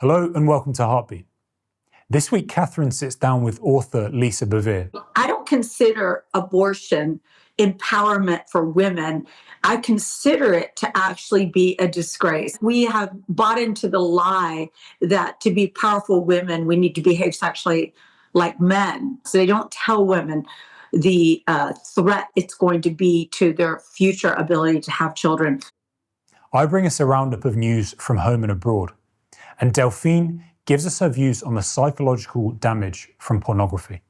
Hello and welcome to Heartbeat. This week, Catherine sits down with author LisaBevere. I don't consider abortion empowerment for women. I consider it to actually be a disgrace. We have bought into the lie that to be powerful women, we need to behave sexually like men. So they don't tell women the threat it's going to be to their future ability to have children. I bring us a roundup of news from home and abroad, and Delphine gives us her views on the psychological damage from pornography.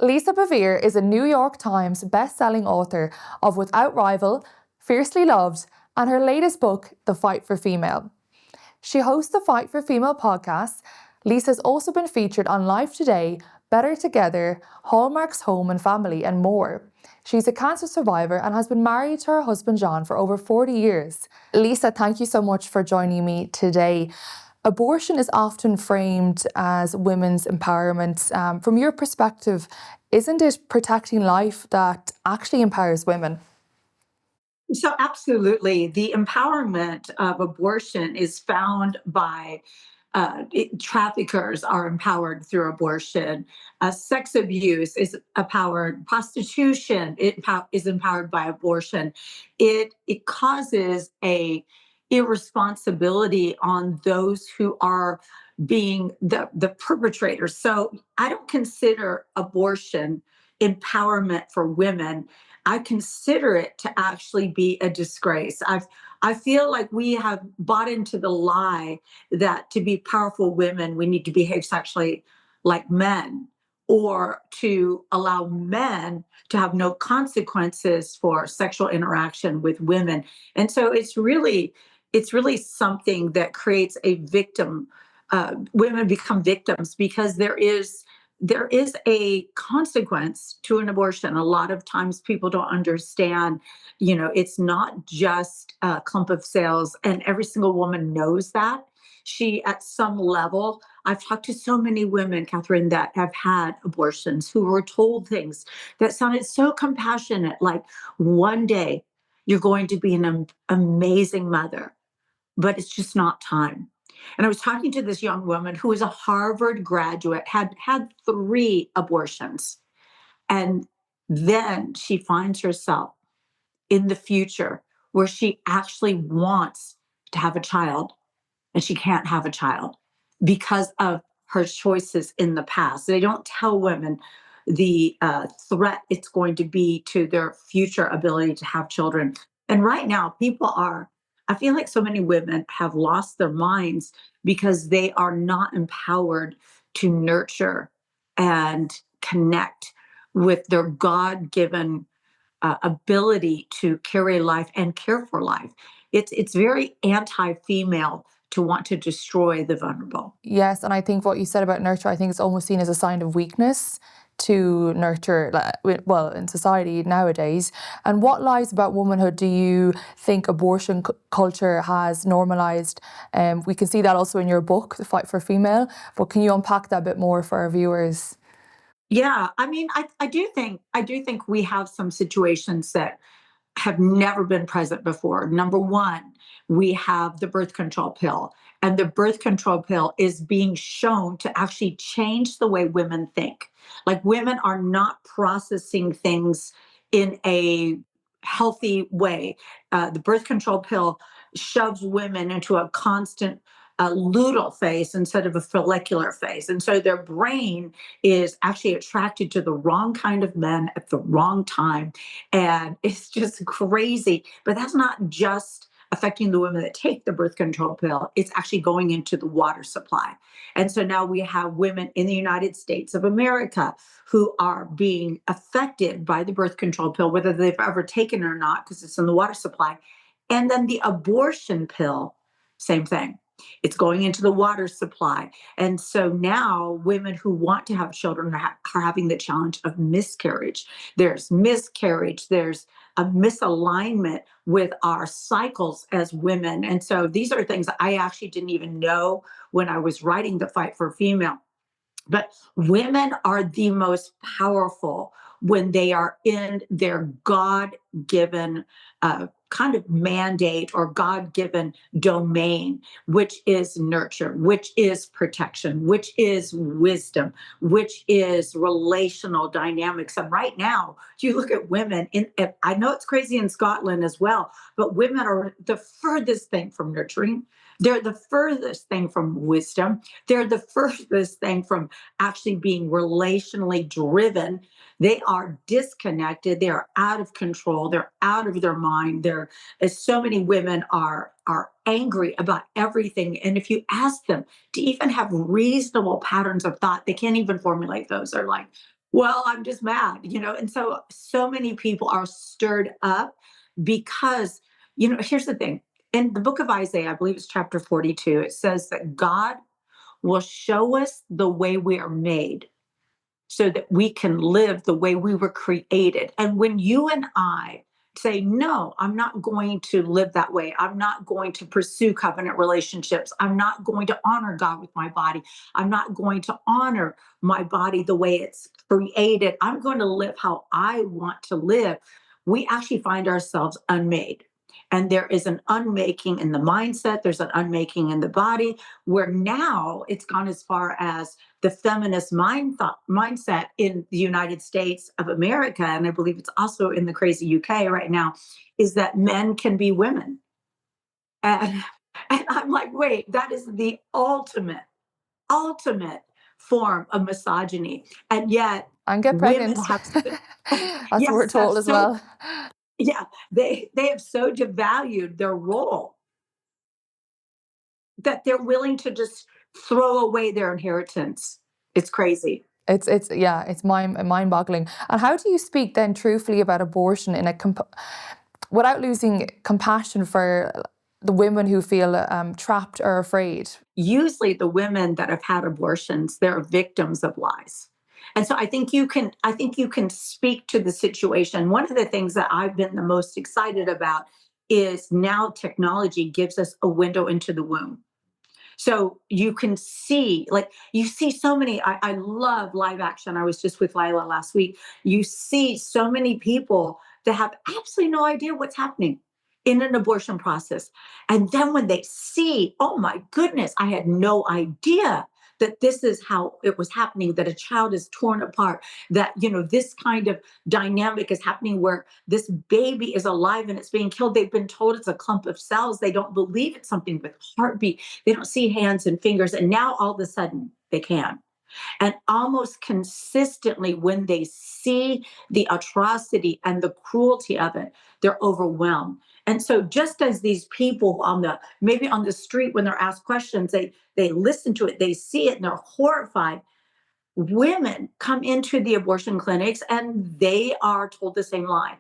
LisaBevere is a New York Times best-selling author of Without Rival, Fiercely Loved, and her latest book, The Fight for Female. She hosts the Fight for Female podcast. Lisa's also been featured on Life Today, Better Together, Hallmark's Home and Family, and more. She's a cancer survivor and has been married to her husband John for over 40 years. Lisa, thank you so much for joining me today. Abortion is often framed as women's empowerment. From your perspective, isn't it protecting life that actually empowers women? So absolutely. The empowerment of abortion is found by traffickers are empowered through abortion. Sex abuse is empowered. Prostitution is empowered by abortion. It causes a irresponsibility on those who are being the perpetrators. So I don't consider abortion empowerment for women. I consider it to actually be a disgrace. I feel like we have bought into the lie that to be powerful women, we need to behave sexually like men, or to allow men to have no consequences for sexual interaction with women. And so it's really something that creates a victim. Women become victims because there is a consequence to an abortion. A lot of times people don't understand, it's not just a clump of cells, and every single woman knows that. She, at some level, I've talked to so many women, Catherine, that have had abortions who were told things that sounded so compassionate, like one day you're going to be an amazing mother, but it's just not time. And I was talking to this young woman who was a Harvard graduate, had 3 abortions. And then she finds herself in the future where she actually wants to have a child, and she can't have a child because of her choices in the past. They don't tell women the threat it's going to be to their future ability to have children. And right now, I feel like so many women have lost their minds because they are not empowered to nurture and connect with their God-given ability to carry life and care for life. It's very anti-female to want to destroy the vulnerable. Yes, and I think what you said about nurture, I think it's almost seen as a sign of weakness to nurture, well, in society nowadays. And what lies about womanhood do you think abortion culture has normalised? We can see that also in your book, The Fight for Female, but can you unpack that a bit more for our viewers? Yeah, I mean, I do think we have some situations that have never been present before. Number one, we have the birth control pill, and the birth control pill is being shown to actually change the way women think. Like, women are not processing things in a healthy way. The birth control pill shoves women into a constant luteal phase instead of a follicular phase. And so their brain is actually attracted to the wrong kind of men at the wrong time. And it's just crazy. But that's not just affecting the women that take the birth control pill. It's actually going into the water supply. And so now we have women in the United States of America who are being affected by the birth control pill, whether they've ever taken it or not, because it's in the water supply. And then the abortion pill, same thing. It's going into the water supply. And so now women who want to have children are having the challenge of miscarriage. There's miscarriage. There's a misalignment with our cycles as women. And so these are things that I actually didn't even know when I was writing The Fight for Female. But women are the most powerful when they are in their God-given kind of mandate or God-given domain, which is nurture, which is protection, which is wisdom, which is relational dynamics. And right now, you look at women, I know it's crazy in Scotland as well, but women are the furthest thing from nurturing. They're the furthest thing from wisdom. They're the furthest thing from actually being relationally driven. They are disconnected. They are out of control. They're out of their mind. As so many women are angry about everything. And if you ask them to even have reasonable patterns of thought, they can't even formulate those. They're like, well, I'm just mad, And so many people are stirred up because, here's the thing. In the book of Isaiah, I believe it's chapter 42, it says that God will show us the way we are made so that we can live the way we were created. And when you and I say, no, I'm not going to live that way. I'm not going to pursue covenant relationships. I'm not going to honor God with my body. I'm not going to honor my body the way it's created. I'm going to live how I want to live. We actually find ourselves unmade. And there is an unmaking in the mindset. There's an unmaking in the body, where now it's gone as far as the feminist mindset in the United States of America, and I believe it's also in the crazy UK right now, is that men can be women. And I'm like, wait, that is the ultimate form of misogyny. And yet And get women pregnant. have, That's what we're yes, have told as well. yeah, they have so devalued their role that they're willing to just throw away their inheritance. It's crazy. It's mind-boggling. And how do you speak then truthfully about abortion in without losing compassion for the women who feel trapped or afraid? Usually the women that have had abortions, they're victims of lies. And so I think you can speak to the situation. One of the things that I've been the most excited about is now technology gives us a window into the womb. So you can see, like, you see so many, I love live action. I was just with Lila last week. You see so many people that have absolutely no idea what's happening in an abortion process. And then when they see, oh my goodness, I had no idea that this is how it was happening, that a child is torn apart, that, this kind of dynamic is happening where this baby is alive and it's being killed. They've been told it's a clump of cells. They don't believe it's something with heartbeat. They don't see hands and fingers. And now all of a sudden they can. And almost consistently, when they see the atrocity and the cruelty of it, they're overwhelmed. And so just as these people maybe on the street, when they're asked questions, they listen to it, they see it, and they're horrified. Women come into the abortion clinics and they are told the same lie.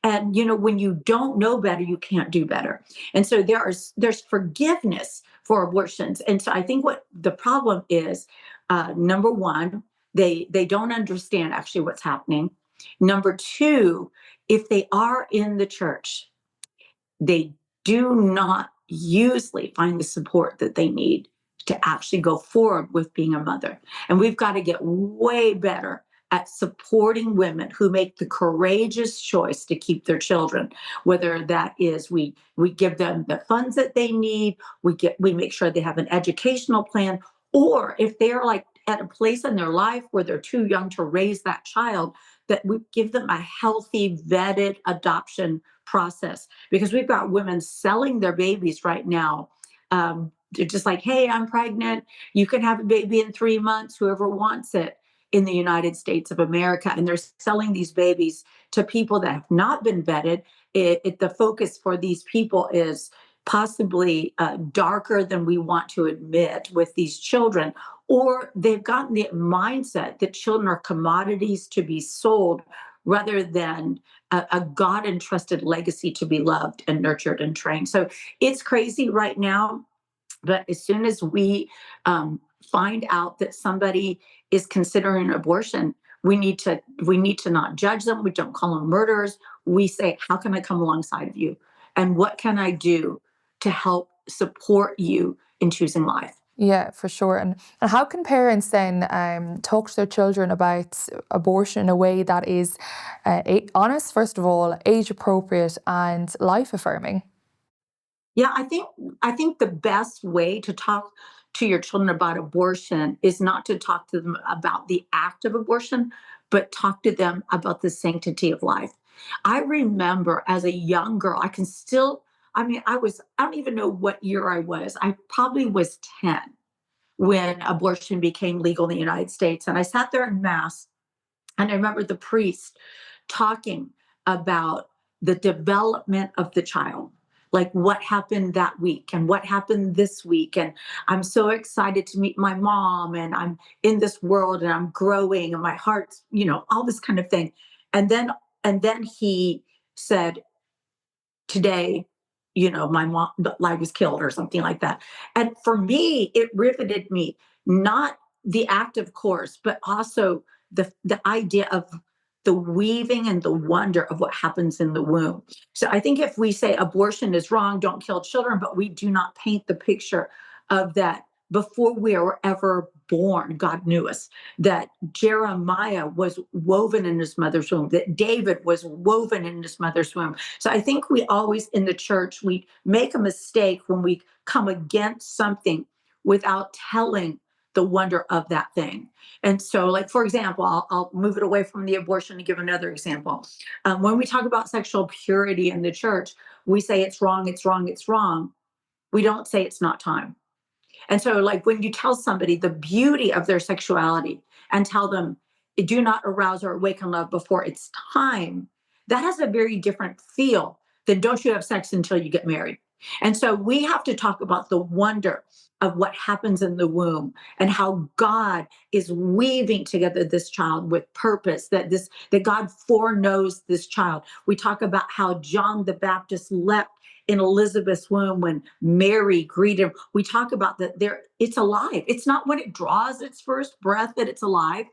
And when you don't know better, you can't do better. And so there's forgiveness for abortions. And so I think what the problem is, number one, they don't understand actually what's happening. Number two, if they are in the church, they do not usually find the support that they need to actually go forward with being a mother. And we've got to get way better at supporting women who make the courageous choice to keep their children, whether that is we give them the funds that they need, we make sure they have an educational plan, or if they're like at a place in their life where they're too young to raise that child, that we give them a healthy, vetted adoption process. Because we've got women selling their babies right now. They're just like, hey, I'm pregnant. You can have a baby in 3 months, whoever wants it, in the United States of America. And they're selling these babies to people that have not been vetted. The focus for these people is possibly darker than we want to admit with these children. Or they've gotten the mindset that children are commodities to be sold rather than a God entrusted legacy to be loved and nurtured and trained. So it's crazy right now. But as soon as we find out that somebody is considering abortion, we need to not judge them. We don't call them murderers. We say, how can I come alongside of you? And what can I do to help support you in choosing life? Yeah, for sure. And how can parents then talk to their children about abortion in a way that is honest, first of all, age appropriate, and life affirming? Yeah, I think the best way to talk to your children about abortion is not to talk to them about the act of abortion, but talk to them about the sanctity of life. I remember as a young girl, I don't even know what year I was. I probably was 10 when abortion became legal in the United States. And I sat there in mass, and I remember the priest talking about the development of the child, like what happened that week and what happened this week. And I'm so excited to meet my mom, and I'm in this world and I'm growing and my heart's, all this kind of thing. And then he said, today, my mom, I was killed or something like that. And for me, it riveted me, not the act, of course, but also the idea of the weaving and the wonder of what happens in the womb. So I think if we say abortion is wrong, don't kill children, but we do not paint the picture of that before we were ever born, God knew us, that Jeremiah was woven in his mother's womb, that David was woven in his mother's womb. So I think we always in the church, we make a mistake when we come against something without telling the wonder of that thing. And so, like, for example, I'll move it away from the abortion to give another example. When we talk about sexual purity in the church, we say it's wrong, it's wrong, it's wrong. We don't say it's not time. And so, like, when you tell somebody the beauty of their sexuality and tell them, do not arouse or awaken love before it's time, that has a very different feel than don't you have sex until you get married. And so we have to talk about the wonder of what happens in the womb and how God is weaving together this child with purpose, that God foreknows this child. We talk about how John the Baptist leapt in Elizabeth's womb when Mary greeted him. We talk about that it's alive. It's not when it draws its first breath that it's alive.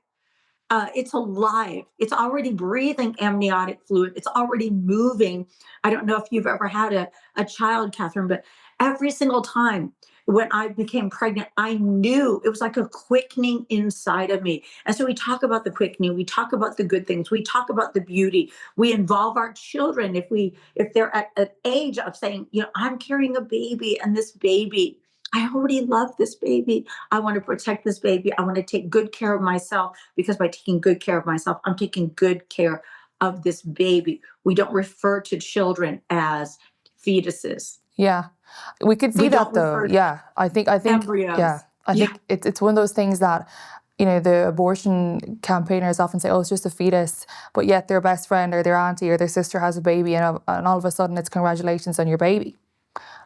It's alive. It's already breathing amniotic fluid. It's already moving. I don't know if you've ever had a child, Catherine, but every single time when I became pregnant, I knew it was like a quickening inside of me. And so we talk about the quickening. We talk about the good things. We talk about the beauty. We involve our children if they're at an age of saying, I'm carrying a baby, and this baby, I already love this baby. I want to protect this baby. I want to take good care of myself, because by taking good care of myself, I'm taking good care of this baby. We don't refer to children as fetuses. Yeah, we could see We that don't though. refer to Yeah, I think, yeah, embryos. I Yeah. think it's one of those things that, the abortion campaigners often say, oh, it's just a fetus, but yet their best friend or their auntie or their sister has a baby, and all of a sudden it's congratulations on your baby.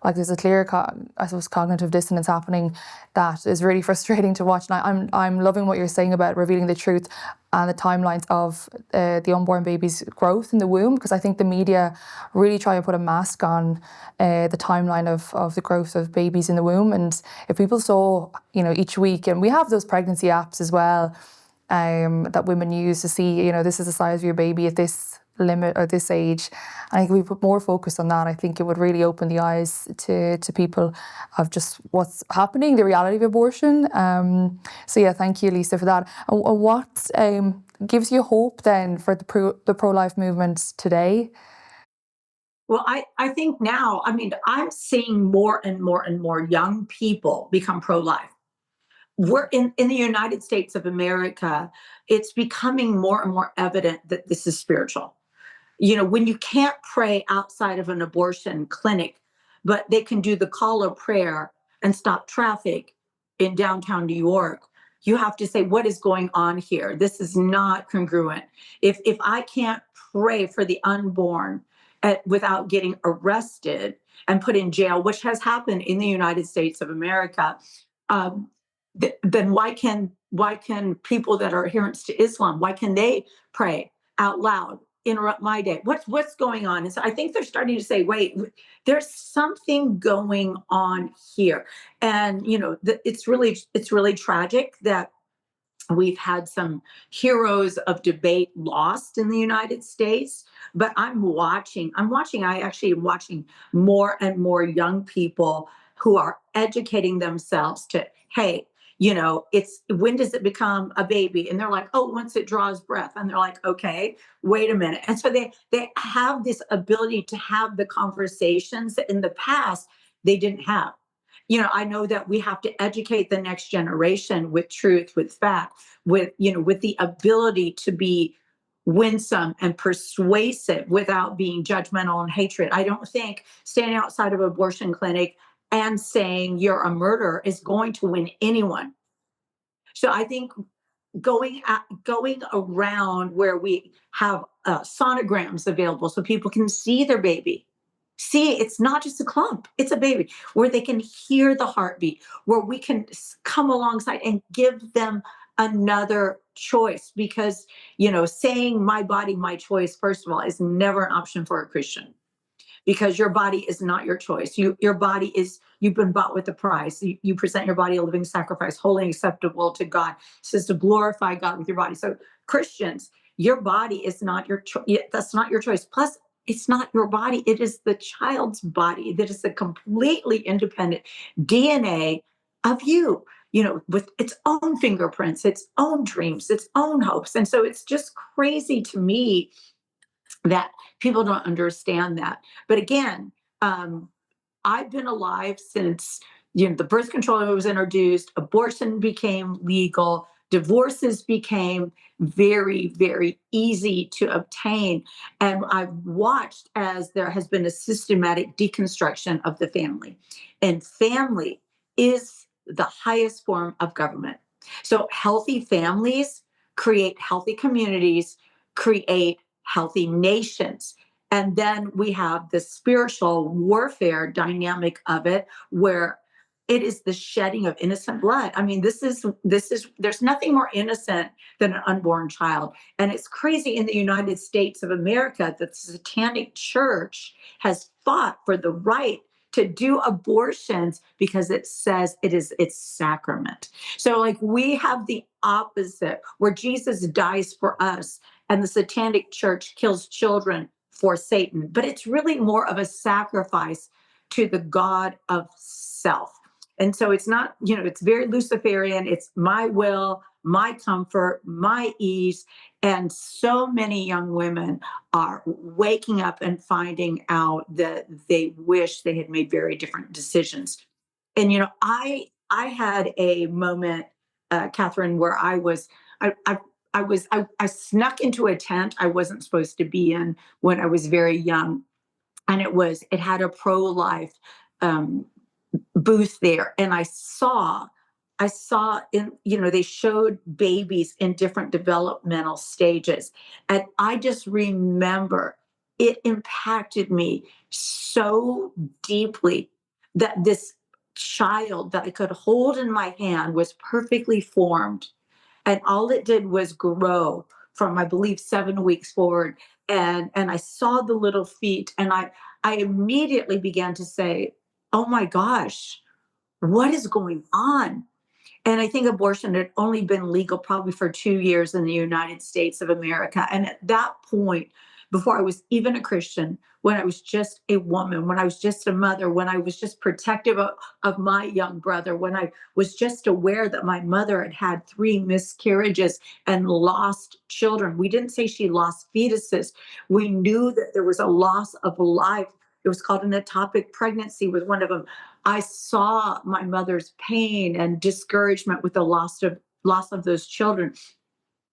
Like, there's a clear, I suppose, cognitive dissonance happening that is really frustrating to watch. And I'm loving what you're saying about revealing the truth and the timelines of the unborn baby's growth in the womb, because I think the media really try and put a mask on the timeline of the growth of babies in the womb. And if people saw, each week, and we have those pregnancy apps as well, that women use to see, this is the size of your baby at this limit or this age. I think if we put more focus on that, I think it would really open the eyes to people of just what's happening, the reality of abortion. So yeah, thank you, Lisa, for that. And what gives you hope then for the pro-life movement today? Well, I think now, I'm seeing more and more and more young people become pro-life. We're in the United States of America, it's becoming more and more evident that this is spiritual. When you can't pray outside of an abortion clinic, but they can do the call of prayer and stop traffic in downtown New York, you have to say, what is going on here? This is not congruent. If I can't pray for the unborn without getting arrested and put in jail, which has happened in the United States of America, um, then why can people that are adherents to Islam, why can they pray out loud, interrupt my day? What's going on? And so I think they're starting to say, wait, there's something going on here. And it's really tragic that we've had some heroes of debate lost in the United States, but I actually am watching more and more young people who are educating themselves to, hey, it's when does it become a baby? And they're like, oh, once it draws breath. And they're like, okay, wait a minute. And so they have this ability to have the conversations that in the past they didn't have. I know that we have to educate the next generation with truth, with fact, with the ability to be winsome and persuasive without being judgmental and hatred. I don't think standing outside of an abortion clinic and saying you're a murderer is going to win anyone. So I think going around where we have sonograms available so people can see their baby. See, it's not just a clump, it's a baby, where they can hear the heartbeat, where we can come alongside and give them another choice. Because, saying my body, my choice, first of all, is never an option for a Christian. Because your body is not your choice. Your body is, you've been bought with a price. You present your body a living sacrifice, holy and acceptable to God. It says to glorify God with your body. So Christians, your body is not your choice. That's not your choice. Plus, it's not your body. It is the child's body that is a completely independent DNA of you, with its own fingerprints, its own dreams, its own hopes. And so it's just crazy to me that people don't understand that. But again, I've been alive since the birth control was introduced, abortion became legal, divorces became very, very easy to obtain. And I've watched as there has been a systematic deconstruction of the family. And family is the highest form of government. So healthy families create healthy communities, create healthy nations. And then we have the spiritual warfare dynamic of it, where it is the shedding of innocent blood. I mean, there's nothing more innocent than an unborn child. And it's crazy in the United States of America that the Satanic Church has fought for the right to do abortions because it says it's sacrament. So like we have the opposite, where Jesus dies for us and the Satanic Church kills children for Satan. But it's really more of a sacrifice to the God of self. And so it's not, it's very Luciferian. It's my will, my comfort, my ease. And so many young women are waking up and finding out that they wish they had made very different decisions. And, I had a moment, Catherine, where I snuck into a tent I wasn't supposed to be in when I was very young. And it had a pro-life booth there. And I saw in, they showed babies in different developmental stages. And I just remember it impacted me so deeply that this child that I could hold in my hand was perfectly formed. And all it did was grow from, I believe, 7 weeks forward. And I saw the little feet, and I immediately began to say, oh my gosh, what is going on? And I think abortion had only been legal probably for 2 years in the United States of America. And at that point, before I was even a Christian, when I was just a woman, when I was just a mother, when I was just protective of my young brother, when I was just aware that my mother had had 3 miscarriages and lost children. We didn't say she lost fetuses. We knew that there was a loss of life. It was called an ectopic pregnancy with one of them. I saw my mother's pain and discouragement with the loss of those children.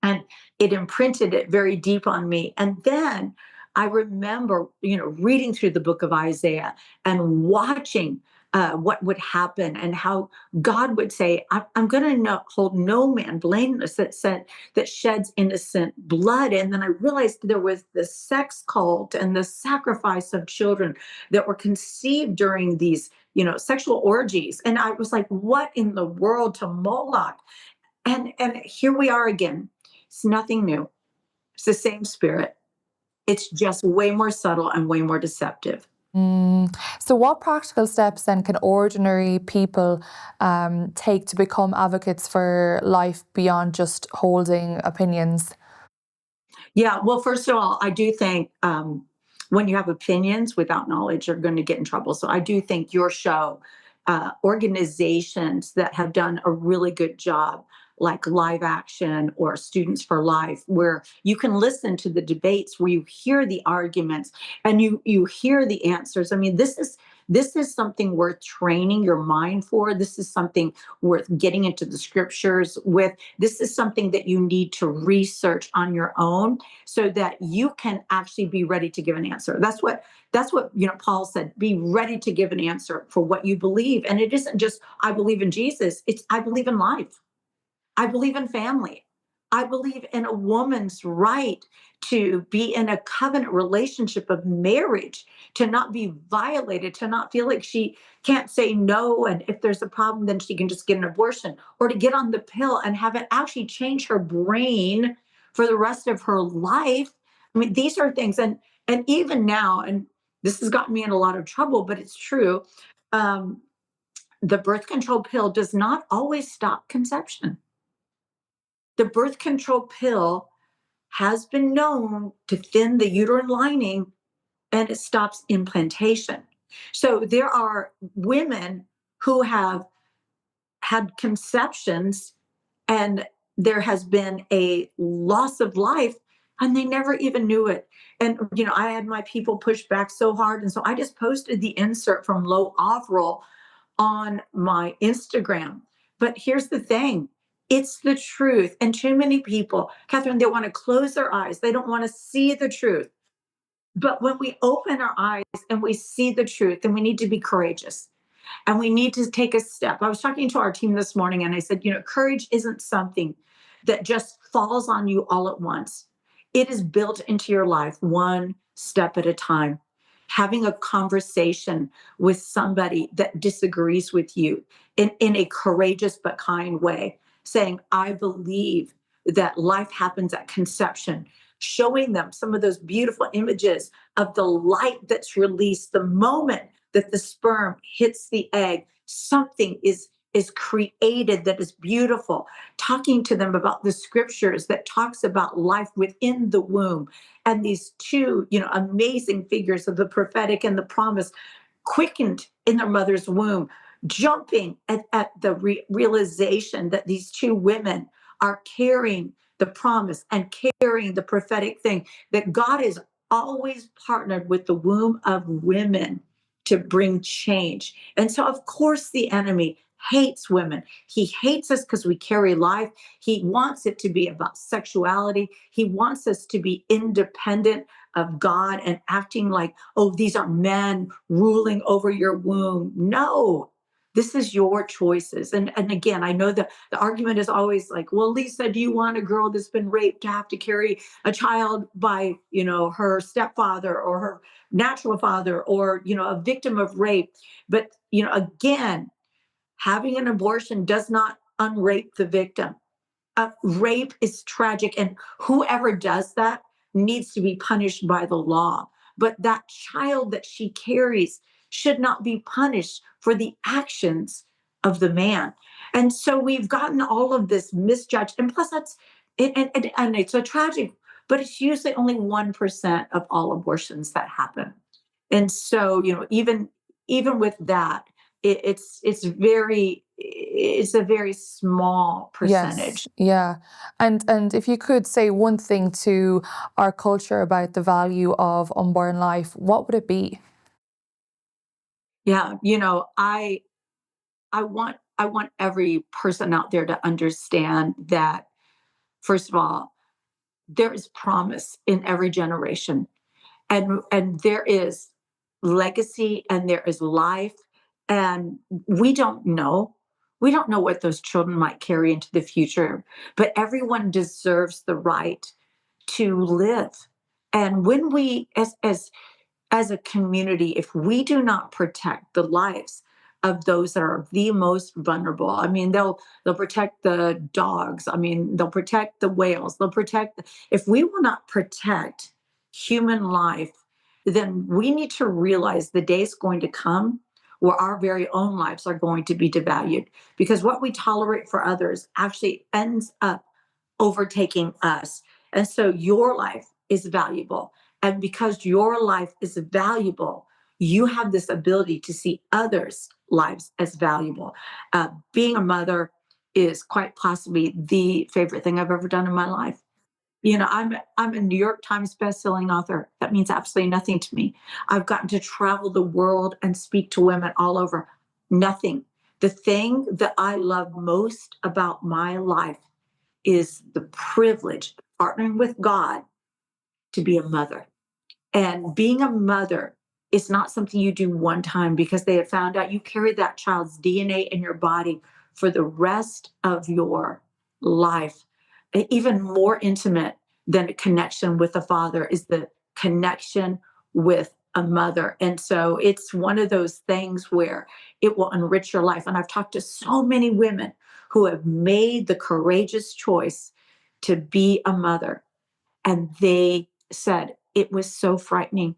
And it imprinted it very deep on me. And then I remember, reading through the book of Isaiah and watching what would happen and how God would say, I'm going to hold no man blameless that sheds innocent blood. And then I realized there was the sex cult and the sacrifice of children that were conceived during these, sexual orgies. And I was like, what in the world to Moloch? And here we are again. It's nothing new. It's the same spirit. It's just way more subtle and way more deceptive. So what practical steps then can ordinary people take to become advocates for life beyond just holding opinions? Yeah, well, first of all, I do think when you have opinions without knowledge, you're going to get in trouble. So I do think your show organizations that have done a really good job, like Live Action or Students for Life, where you can listen to the debates, where you hear the arguments and you hear the answers. I mean, this is something worth training your mind for. This is something worth getting into the scriptures with. This is something that you need to research on your own so that you can actually be ready to give an answer. That's what Paul said, be ready to give an answer for what you believe. And it isn't just, I believe in Jesus. It's, I believe in life. I believe in family. I believe in a woman's right to be in a covenant relationship of marriage, to not be violated, to not feel like she can't say no. And if there's a problem, then she can just get an abortion, or to get on the pill and have it actually change her brain for the rest of her life. I mean, these are things. And even now, and this has gotten me in a lot of trouble, but it's true. The birth control pill does not always stop conception. The birth control pill has been known to thin the uterine lining, and it stops implantation. So there are women who have had conceptions and there has been a loss of life and they never even knew it. And, I had my people push back so hard. And so I just posted the insert from Low Avril on my Instagram. But here's the thing. It's the truth. And too many people, Catherine, they want to close their eyes. They don't want to see the truth. But when we open our eyes and we see the truth, then we need to be courageous and we need to take a step. I was talking to our team this morning and I said, courage isn't something that just falls on you all at once. It is built into your life one step at a time. Having a conversation with somebody that disagrees with you in a courageous but kind way, saying, I believe that life happens at conception, showing them some of those beautiful images of the light that's released the moment that the sperm hits the egg. Something is created that is beautiful, talking to them about the scriptures that talks about life within the womb, and these two amazing figures of the prophetic and the promise quickened in their mother's womb, jumping at the realization that these two women are carrying the promise and carrying the prophetic thing, that God is always partnered with the womb of women to bring change. And so, of course, the enemy hates women. He hates us because we carry life. He wants it to be about sexuality. He wants us to be independent of God and acting like, oh, these are men ruling over your womb. No, this is your choices. And again, I know the argument is always like, well, Lisa, do you want a girl that's been raped to have to carry a child by, her stepfather or her natural father, or, a victim of rape? But, again, having an abortion does not unrape the victim. Rape is tragic, and whoever does that needs to be punished by the law. But that child that she carries should not be punished for the actions of the man. And so we've gotten all of this misjudged. And plus, that's and it's a tragic, but it's usually only 1% of all abortions that happen. And so, even with that, it's a very small percentage. Yes, yeah. And if you could say one thing to our culture about the value of unborn life, what would it be? Yeah, I want every person out there to understand that, first of all, there is promise in every generation, and there is legacy and there is life, and we don't know what those children might carry into the future, but everyone deserves the right to live. And when we as a community, if we do not protect the lives of those that are the most vulnerable, I mean, they'll protect the dogs. I mean, they'll protect the whales. If we will not protect human life, then we need to realize the day is going to come where our very own lives are going to be devalued, because what we tolerate for others actually ends up overtaking us. And so your life is valuable. And because your life is valuable, you have this ability to see others' lives as valuable. Being a mother is quite possibly the favorite thing I've ever done in my life. I'm a New York Times bestselling author. That means absolutely nothing to me. I've gotten to travel the world and speak to women all over. Nothing. The thing that I love most about my life is the privilege of partnering with God to be a mother. And being a mother is not something you do one time because they have found out you carry that child's DNA in your body for the rest of your life. Even more intimate than a connection with a father is the connection with a mother. And so it's one of those things where it will enrich your life. And I've talked to so many women who have made the courageous choice to be a mother. And they said, it was so frightening,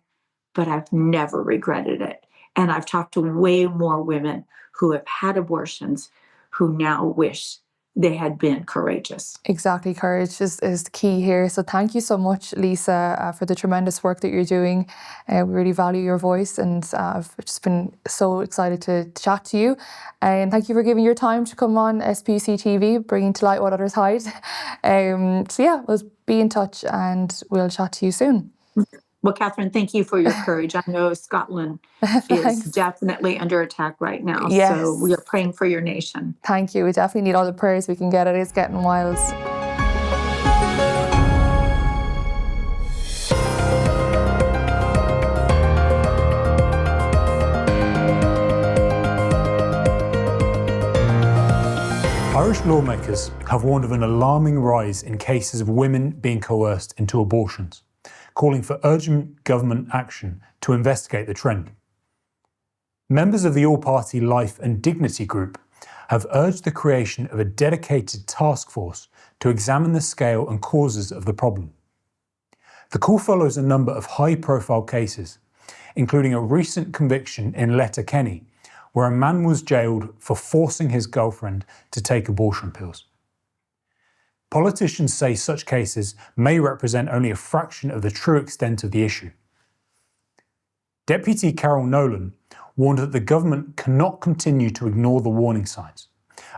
but I've never regretted it. And I've talked to way more women who have had abortions who now wish they had been courageous. Exactly, courage is the key here. So thank you so much, Lisa, for the tremendous work that you're doing. We really value your voice, and I've just been so excited to chat to you. And thank you for giving your time to come on SPUCTV, bringing to light what others hide. So yeah, we'll be in touch and we'll chat to you soon. Well, Catherine, thank you for your courage. I know Scotland is definitely under attack right now. Yes. So we are praying for your nation. Thank you. We definitely need all the prayers we can get. It is getting wild. Irish lawmakers have warned of an alarming rise in cases of women being coerced into abortions, calling for urgent government action to investigate the trend. Members of the all-party Life and Dignity group have urged the creation of a dedicated task force to examine the scale and causes of the problem. The call follows a number of high-profile cases, including a recent conviction in Letterkenny, where a man was jailed for forcing his girlfriend to take abortion pills. Politicians say such cases may represent only a fraction of the true extent of the issue. Deputy Carol Nolan warned that the government cannot continue to ignore the warning signs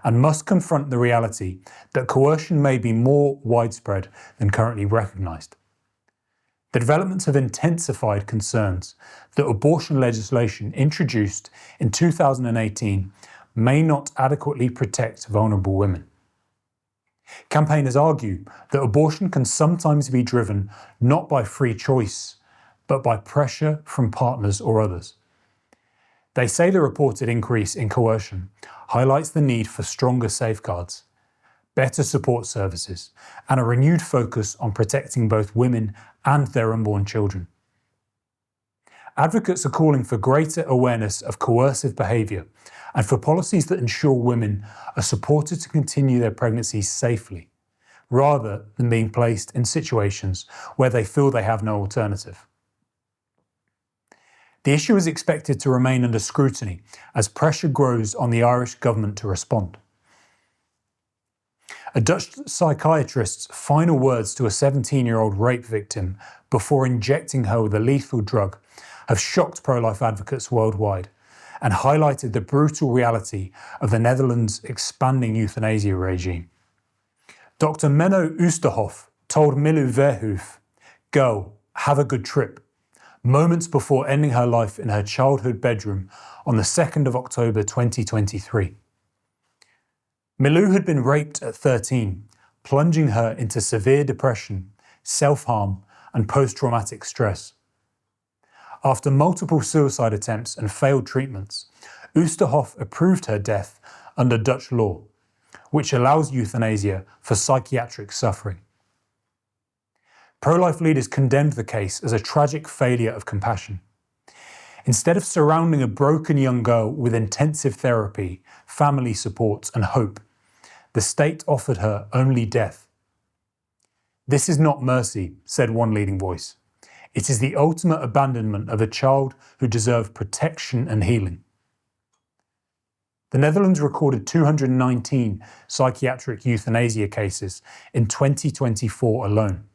and must confront the reality that coercion may be more widespread than currently recognised. The developments have intensified concerns that abortion legislation introduced in 2018 may not adequately protect vulnerable women. Campaigners argue that abortion can sometimes be driven not by free choice, but by pressure from partners or others. They say the reported increase in coercion highlights the need for stronger safeguards, better support services, and a renewed focus on protecting both women and their unborn children. Advocates are calling for greater awareness of coercive behaviour and for policies that ensure women are supported to continue their pregnancies safely, rather than being placed in situations where they feel they have no alternative. The issue is expected to remain under scrutiny as pressure grows on the Irish government to respond. A Dutch psychiatrist's final words to a 17-year-old rape victim before injecting her with a lethal drug have shocked pro-life advocates worldwide and highlighted the brutal reality of the Netherlands' expanding euthanasia regime. Dr. Menno Oosterhof told Milou Verhoef, "Go, have a good trip," moments before ending her life in her childhood bedroom on the 2nd of October 2023. Milou had been raped at 13, plunging her into severe depression, self-harm, and post-traumatic stress. After multiple suicide attempts and failed treatments, Oosterhof approved her death under Dutch law, which allows euthanasia for psychiatric suffering. Pro-life leaders condemned the case as a tragic failure of compassion. Instead of surrounding a broken young girl with intensive therapy, family support, and hope, the state offered her only death. "This is not mercy," said one leading voice. "It is the ultimate abandonment of a child who deserved protection and healing." The Netherlands recorded 219 psychiatric euthanasia cases in 2024 alone,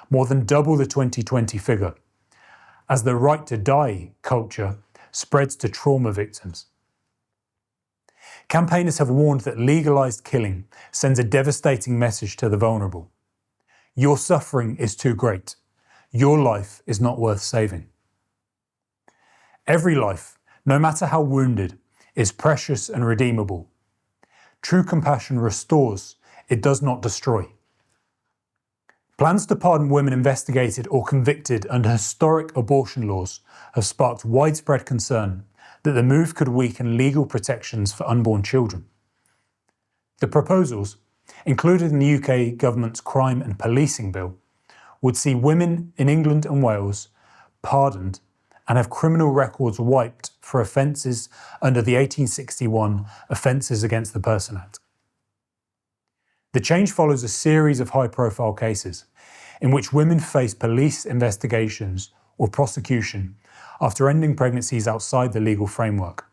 more than double the 2020 figure, as the right to die culture spreads to trauma victims. Campaigners have warned that legalised killing sends a devastating message to the vulnerable. Your suffering is too great. Your life is not worth saving. Every life, no matter how wounded, is precious and redeemable. True compassion restores, it does not destroy. Plans to pardon women investigated or convicted under historic abortion laws have sparked widespread concern that the move could weaken legal protections for unborn children. The proposals, included in the UK government's Crime and Policing Bill, would see women in England and Wales pardoned and have criminal records wiped for offences under the 1861 Offences Against the Person Act. The change follows a series of high-profile cases in which women face police investigations or prosecution after ending pregnancies outside the legal framework.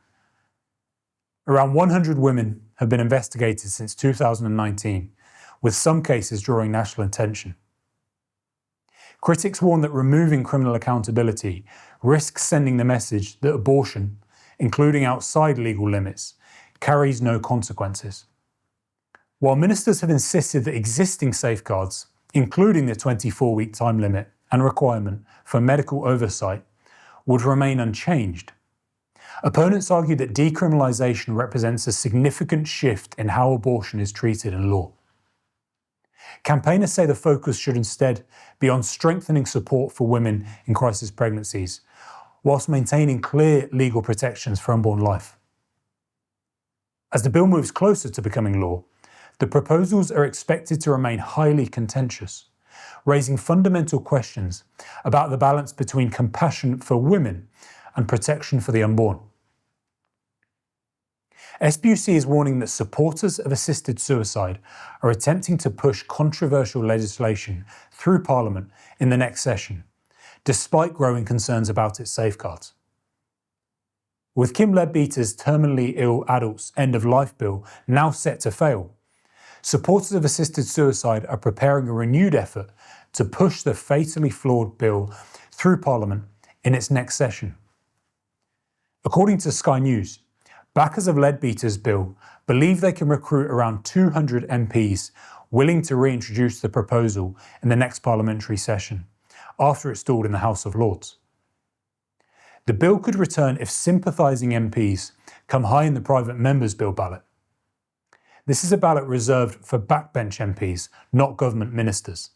Around 100 women have been investigated since 2019, with some cases drawing national attention. Critics warn that removing criminal accountability risks sending the message that abortion, including outside legal limits, carries no consequences. While ministers have insisted that existing safeguards, including the 24-week time limit and requirement for medical oversight, would remain unchanged, opponents argue that decriminalisation represents a significant shift in how abortion is treated in law. Campaigners say the focus should instead be on strengthening support for women in crisis pregnancies, whilst maintaining clear legal protections for unborn life. As the bill moves closer to becoming law, the proposals are expected to remain highly contentious, raising fundamental questions about the balance between compassion for women and protection for the unborn. SPUC is warning that supporters of assisted suicide are attempting to push controversial legislation through Parliament in the next session, despite growing concerns about its safeguards. With Kim Leadbeater's terminally ill adults end-of-life bill now set to fail, supporters of assisted suicide are preparing a renewed effort to push the fatally flawed bill through Parliament in its next session. According to Sky News, backers of Leadbeater's bill believe they can recruit around 200 MPs willing to reintroduce the proposal in the next parliamentary session, after it stalled in the House of Lords. The bill could return if sympathising MPs come high in the private members' bill ballot. This is a ballot reserved for backbench MPs, not government ministers.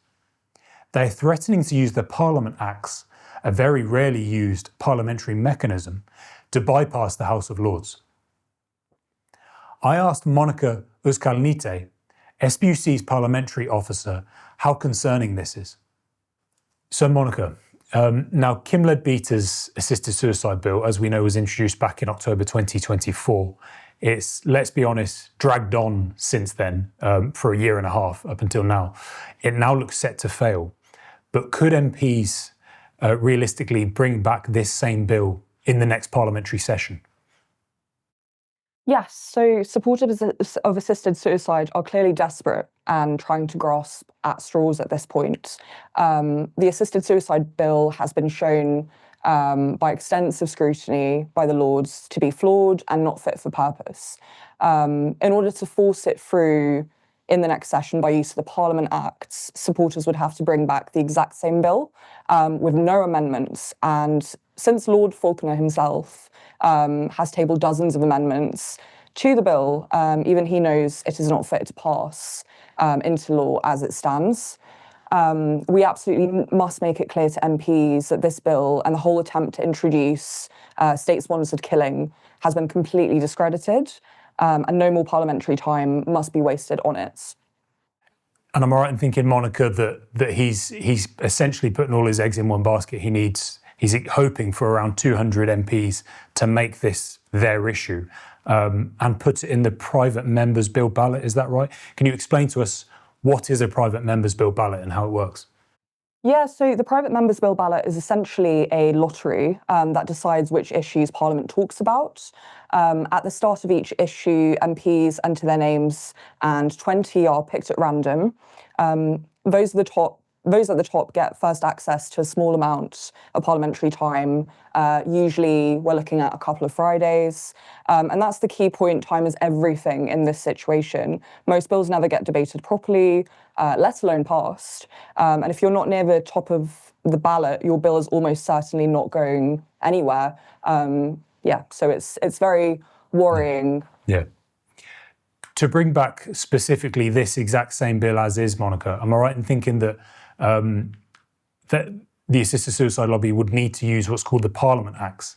They are threatening to use the Parliament Acts, a very rarely used parliamentary mechanism, to bypass the House of Lords. I asked Monica Uzkalnite, SPUC's parliamentary officer, how concerning this is. So Monica, now Kim Leadbeater's assisted suicide bill, as we know, was introduced back in October 2024. It's, let's be honest, dragged on since then for a year and a half up until now. It now looks set to fail. But could MPs realistically bring back this same bill in the next parliamentary session? Yes, so supporters of assisted suicide are clearly desperate and trying to grasp at straws at this point. The assisted suicide bill has been shown by extensive scrutiny by the Lords to be flawed and not fit for purpose. In order to force it through in the next session by use of the Parliament Acts, supporters would have to bring back the exact same bill with no amendments. And since Lord Falconer himself has tabled dozens of amendments to the bill, even he knows it is not fit to pass into law as it stands. We absolutely must make it clear to MPs that this bill and the whole attempt to introduce state-sponsored killing has been completely discredited, and no more parliamentary time must be wasted on it. And I'm all right in thinking, Monica, that he's essentially putting all his eggs in one basket. He's hoping for around 200 MPs to make this their issue and put it in the private members' bill ballot. Is that right? Can you explain to us what is a private members' bill ballot and how it works? Yeah, so the private members' bill ballot is essentially a lottery that decides which issues Parliament talks about. At the start of each issue, MPs enter their names and 20 are picked at random. Those are the top those at the top get first access to a small amount of parliamentary time. Usually we're looking at a couple of Fridays. And that's the key point. Time is everything in this situation. Most bills never get debated properly, let alone passed. And if you're not near the top of the ballot, your bill is almost certainly not going anywhere. So it's very worrying. Yeah. To bring back specifically this exact same bill as is, Monica, am I right in thinking that that the assisted suicide lobby would need to use what's called the Parliament Acts?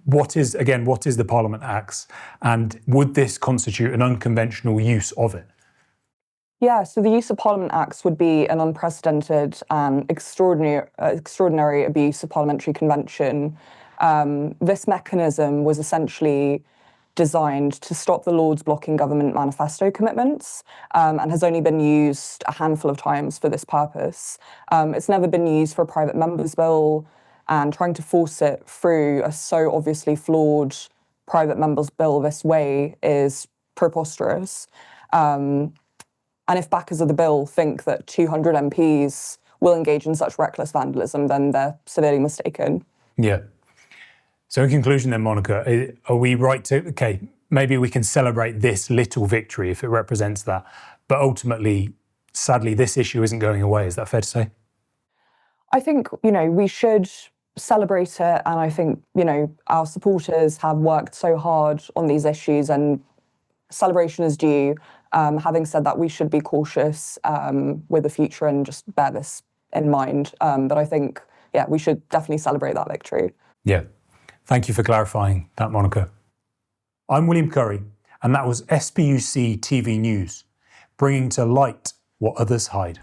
What is the Parliament Acts, and would this constitute an unconventional use of it? Yeah, so the use of Parliament Acts would be an unprecedented and extraordinary abuse of parliamentary convention. This mechanism was essentially designed to stop the Lords blocking government manifesto commitments, and has only been used a handful of times for this purpose. It's never been used for a private member's bill, and trying to force it through a so obviously flawed private member's bill this way is preposterous. And if backers of the bill think that 200 MPs will engage in such reckless vandalism, then they're severely mistaken. Yeah. So in conclusion then, Monica, are we right to, maybe we can celebrate this little victory if it represents that, but ultimately, sadly, this issue isn't going away. Is that fair to say? I think, we should celebrate it, and I think, our supporters have worked so hard on these issues, and celebration is due. Having said that, we should be cautious with the future and just bear this in mind. But I think, we should definitely celebrate that victory. Yeah. Thank you for clarifying that, Monica. I'm William Currie, and that was SPUC TV News, bringing to light what others hide.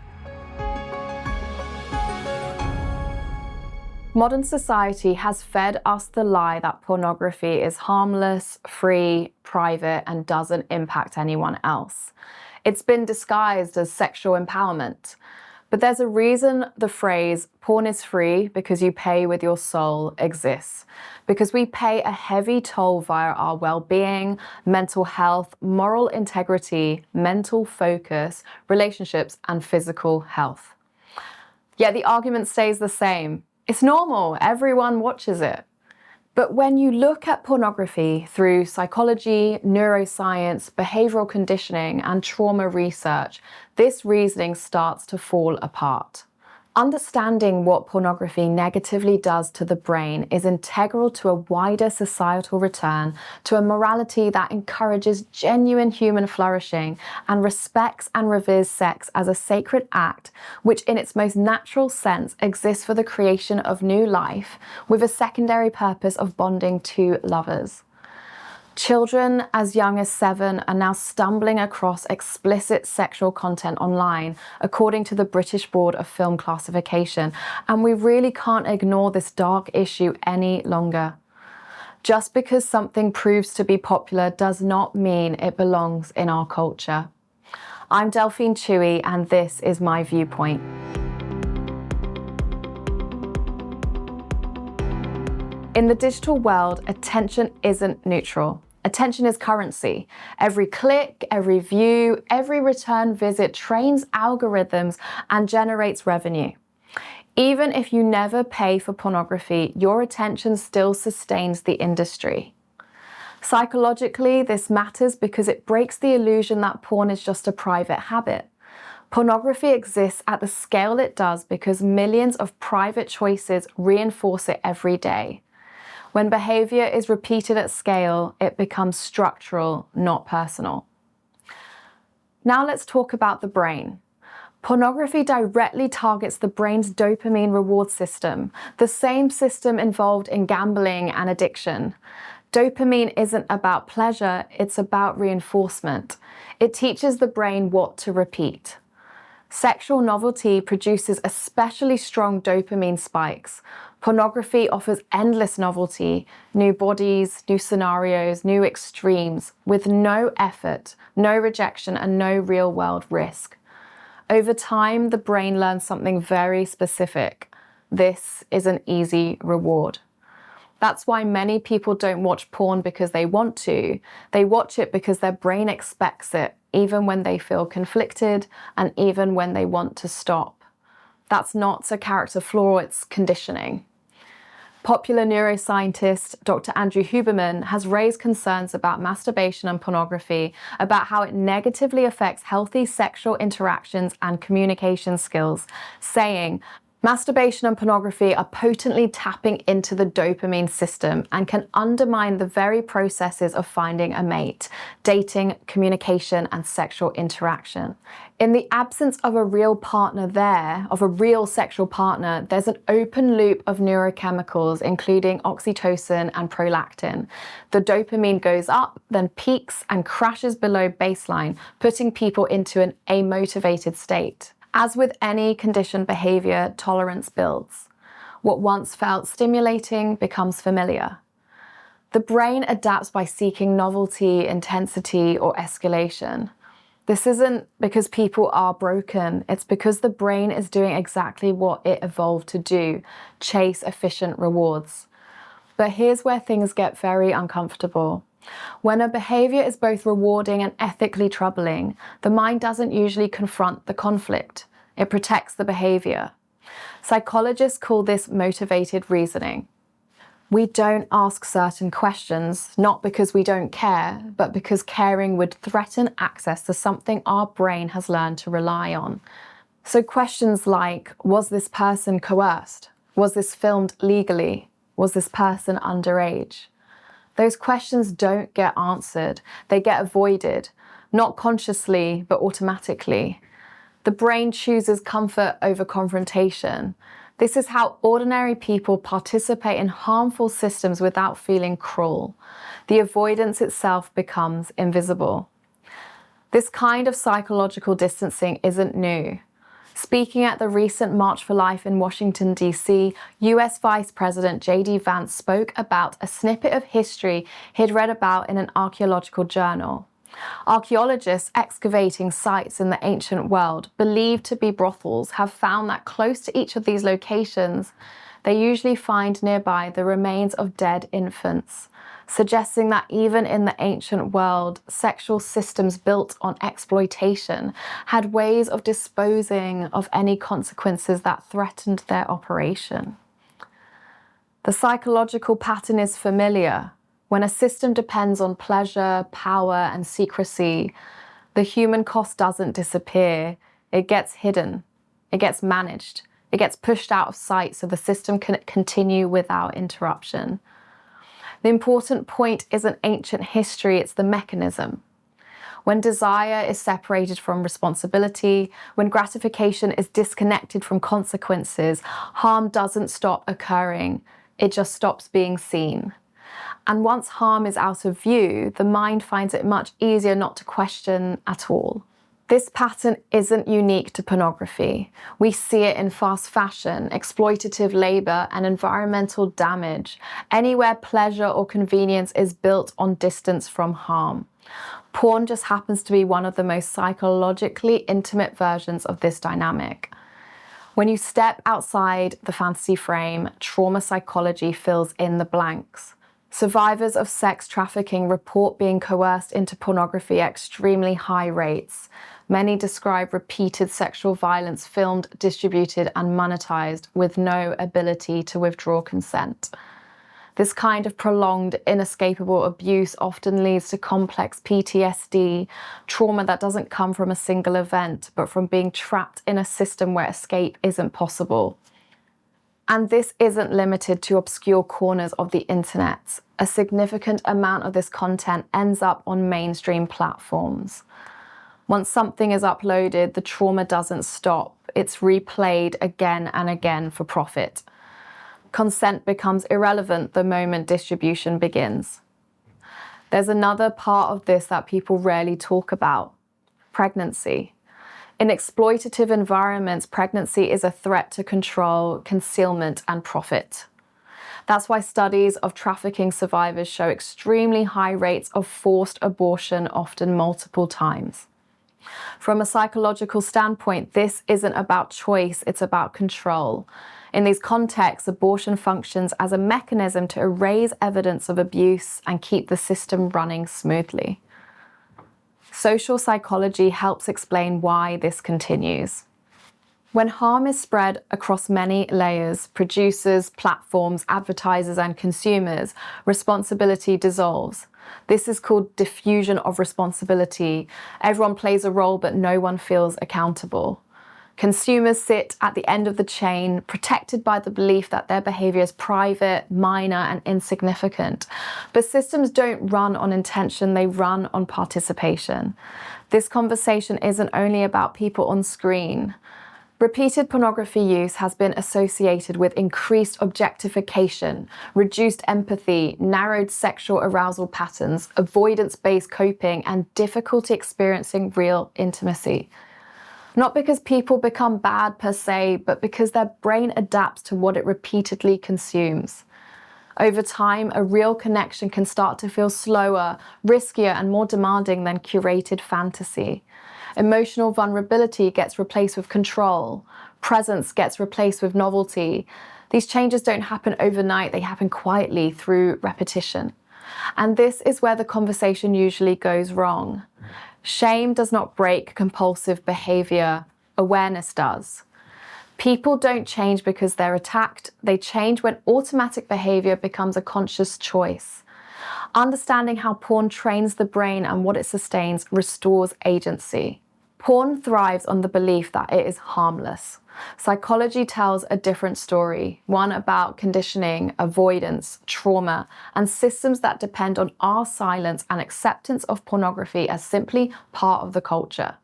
Modern society has fed us the lie that pornography is harmless, free, private, and doesn't impact anyone else. It's been disguised as sexual empowerment. But there's a reason the phrase "porn is free because you pay with your soul" exists. Because we pay a heavy toll via our well-being, mental health, moral integrity, mental focus, relationships, and physical health. Yet the argument stays the same. It's normal, everyone watches it. But when you look at pornography through psychology, neuroscience, behavioral conditioning, and trauma research, this reasoning starts to fall apart. Understanding what pornography negatively does to the brain is integral to a wider societal return to a morality that encourages genuine human flourishing and respects and reveres sex as a sacred act, which in its most natural sense exists for the creation of new life, with a secondary purpose of bonding two lovers. Children as young as 7 are now stumbling across explicit sexual content online, according to the British Board of Film Classification, and we really can't ignore this dark issue any longer. Just because something proves to be popular does not mean it belongs in our culture. I'm Delphine Chui, and this is my Viewpoint. In the digital world, attention isn't neutral. Attention is currency. Every click, every view, every return visit trains algorithms and generates revenue. Even if you never pay for pornography, your attention still sustains the industry. Psychologically, this matters because it breaks the illusion that porn is just a private habit. Pornography exists at the scale it does because millions of private choices reinforce it every day. When behavior is repeated at scale, it becomes structural, not personal. Now let's talk about the brain. Pornography directly targets the brain's dopamine reward system, the same system involved in gambling and addiction. Dopamine isn't about pleasure, it's about reinforcement. It teaches the brain what to repeat. Sexual novelty produces especially strong dopamine spikes. Pornography offers endless novelty, new bodies, new scenarios, new extremes, with no effort, no rejection, and no real-world risk. Over time, the brain learns something very specific. This is an easy reward. That's why many people don't watch porn because they want to. They watch it because their brain expects it. even when they feel conflicted and even when they want to stop. That's not a character flaw, it's conditioning. Popular neuroscientist Dr. Andrew Huberman has raised concerns about masturbation and pornography, about how it negatively affects healthy sexual interactions and communication skills, saying, masturbation and pornography are potently tapping into the dopamine system and can undermine the very processes of finding a mate, dating, communication, and sexual interaction. In the absence of a real partner there, of a real sexual partner, there's an open loop of neurochemicals, including oxytocin and prolactin. The dopamine goes up, then peaks and crashes below baseline, putting people into an amotivated state. As with any conditioned behavior, tolerance builds. What once felt stimulating becomes familiar. The brain adapts by seeking novelty, intensity, or escalation. This isn't because people are broken, it's because the brain is doing exactly what it evolved to do, chase efficient rewards. But here's where things get very uncomfortable. When a behavior is both rewarding and ethically troubling, the mind doesn't usually confront the conflict. It protects the behavior. Psychologists call this motivated reasoning. We don't ask certain questions, not because we don't care, but because caring would threaten access to something our brain has learned to rely on. So questions like, was this person coerced? Was this filmed legally? Was this person underage? Those questions don't get answered. They get avoided, not consciously, but automatically. The brain chooses comfort over confrontation. This is how ordinary people participate in harmful systems without feeling cruel. The avoidance itself becomes invisible. This kind of psychological distancing isn't new. Speaking at the recent March for Life in Washington, D.C., US Vice President J.D. Vance spoke about a snippet of history he'd read about in an archaeological journal. Archaeologists excavating sites in the ancient world believed to be brothels have found that close to each of these locations, they usually find nearby the remains of dead infants, suggesting that even in the ancient world, sexual systems built on exploitation had ways of disposing of any consequences that threatened their operation. The psychological pattern is familiar. When a system depends on pleasure, power, and secrecy, the human cost doesn't disappear. It gets hidden. It gets managed. It gets pushed out of sight so the system can continue without interruption. The important point isn't ancient history, it's the mechanism. When desire is separated from responsibility, when gratification is disconnected from consequences, harm doesn't stop occurring. It just stops being seen. And once harm is out of view, the mind finds it much easier not to question at all. This pattern isn't unique to pornography. We see it in fast fashion, exploitative labor, and environmental damage, anywhere pleasure or convenience is built on distance from harm. Porn just happens to be one of the most psychologically intimate versions of this dynamic. When you step outside the fantasy frame, trauma psychology fills in the blanks. Survivors of sex trafficking report being coerced into pornography at extremely high rates. Many describe repeated sexual violence filmed, distributed, and monetized with no ability to withdraw consent. This kind of prolonged, inescapable abuse often leads to complex PTSD, trauma that doesn't come from a single event, but from being trapped in a system where escape isn't possible. And this isn't limited to obscure corners of the internet. A significant amount of this content ends up on mainstream platforms. Once something is uploaded, the trauma doesn't stop. It's replayed again and again for profit. Consent becomes irrelevant the moment distribution begins. There's another part of this that people rarely talk about: pregnancy. In exploitative environments, pregnancy is a threat to control, concealment, and profit. That's why studies of trafficking survivors show extremely high rates of forced abortion, often multiple times. From a psychological standpoint, this isn't about choice, it's about control. In these contexts, abortion functions as a mechanism to erase evidence of abuse and keep the system running smoothly. social psychology helps explain why this continues. When harm is spread across many layers, producers, platforms, advertisers, and consumers, responsibility dissolves. This is called diffusion of responsibility. Everyone plays a role, but no one feels accountable. Consumers sit at the end of the chain, protected by the belief that their behavior is private, minor, and insignificant. But systems don't run on intention, they run on participation. This conversation isn't only about people on screen. Repeated pornography use has been associated with increased objectification, reduced empathy, narrowed sexual arousal patterns, avoidance-based coping, and difficulty experiencing real intimacy. Not because people become bad per se, but because their brain adapts to what it repeatedly consumes. Over time, a real connection can start to feel slower, riskier, and more demanding than curated fantasy. Emotional vulnerability gets replaced with control. Presence gets replaced with novelty. These changes don't happen overnight, they happen quietly through repetition. And this is where the conversation usually goes wrong. Shame does not break compulsive behavior, awareness does. People don't change because they're attacked, they change when automatic behavior becomes a conscious choice. Understanding how porn trains the brain and what it sustains restores agency. Porn thrives on the belief that it is harmless. Psychology tells a different story, one about conditioning, avoidance, trauma, and systems that depend on our silence and acceptance of pornography as simply part of the culture.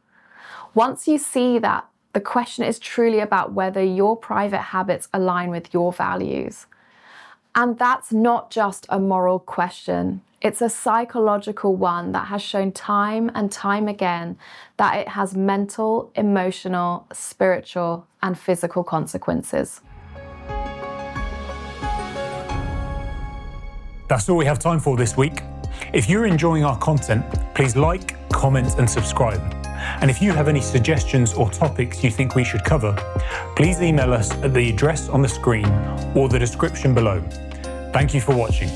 Once you see that, the question is truly about whether your private habits align with your values. And that's not just a moral question. It's a psychological one that has shown time and time again that it has mental, emotional, spiritual, and physical consequences. That's all we have time for this week. If you're enjoying our content, please like, comment, and subscribe. And if you have any suggestions or topics you think we should cover, please email us at the address on the screen or the description below. Thank you for watching.